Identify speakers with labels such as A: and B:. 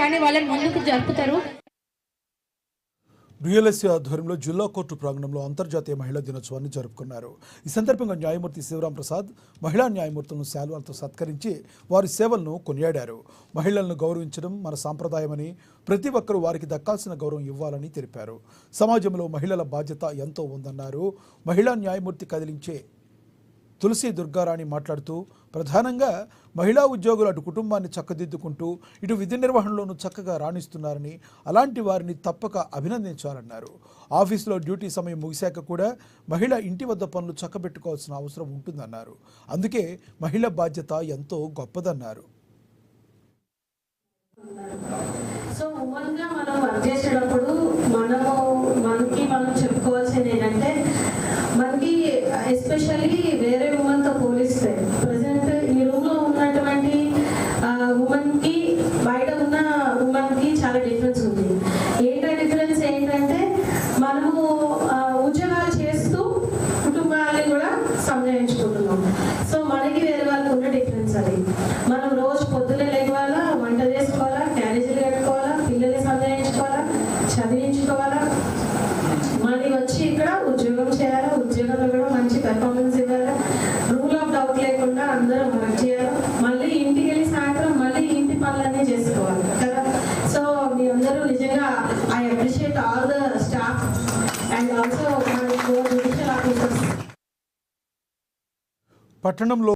A: కానీ వాళ్ళని ముందుకు జరుపుతారు.
B: BLSC ఆధ్వర్యంలో జిల్లా కోర్టు ప్రాంగణంలో అంతర్జాతీయ మహిళా దినోత్సవాన్ని జరుపుకున్నారు. ఈ సందర్భంగా న్యాయమూర్తి శివరాం ప్రసాద్ మహిళా న్యాయమూర్తులను శాలువాలతో సత్కరించి వారి సేవలను కొనియాడారు. మహిళలను గౌరవించడం మన సాంప్రదాయమని, ప్రతి ఒక్కరూ వారికి దక్కాల్సిన గౌరవం ఇవ్వాలని తెలిపారు. సమాజంలో మహిళల బాధ్యత ఎంతో ఉందన్నారు. మహిళా న్యాయమూర్తి కదిలించే తులసి దుర్గారాణి మాట్లాడుతూ ప్రధానంగా మహిళా ఉద్యోగులు అటు కుటుంబాన్ని చక్కదిద్దుకుంటూ ఇటు విధి నిర్వహణలోనూ చక్కగా రాణిస్తున్నారని, అలాంటి వారిని తప్పక అభినందించాలన్నారు. ఆఫీసులో డ్యూటీ సమయం ముగిశాక కూడా మహిళ ఇంటి వద్ద పనులు చక్కబెట్టుకోవాల్సిన అవసరం ఉంటుందన్నారు. అందుకే మహిళ బాధ్యత ఎంతో గొప్పదన్నారు.
C: సో ఉమెన్గా మనం వర్క్ చేసేటప్పుడు మనం చెప్పుకోవాల్సింది ఏంటంటే, మనకి ఎస్పెషల్లీ వేరే ఉమెన్తో పోలిస్తే ప్రజెంట్ ఈ రూమ్లో ఉన్నటువంటి ఉమెన్కి బయట ఉన్న ఉమెన్కి చాలా డిఫరెన్స్ ఉంది. డిఫరెన్స్ ఏంటంటే, మనము ఉద్యోగాలు చేస్తూ కుటుంబాన్ని కూడా సంజాయించుకుంటున్నాం. సో మనకి వేరే వాళ్ళకి ఉన్న డిఫరెన్స్ అది. మనం రోజు పొద్దున్నే లేవాలా, వంట చేసుకోవాలా, క్యారేజీలు కట్టుకోవాలా, పిల్లల్ని సంజాయించుకోవాలా, చదివించుకోవాలా, మళ్ళీ వచ్చి ఇక్కడ ఉద్యోగం చేయాలా, ఉద్యోగంలో కూడా మంచి పెర్ఫార్మెన్స్ ఇవ్వాలా, రూల్ ఆఫ్ డౌట్ లేకుండా అందరూ వర్క్ చేయాలి, మళ్ళీ ఇంటికి వెళ్ళి సాయంత్రం మళ్ళీ ఇంటి పనులన్నీ చేసుకోవాలి కదా. సో మీ అందరూ నిజంగా I appreciate all the staff and also my judicial officers.
B: పట్టణంలో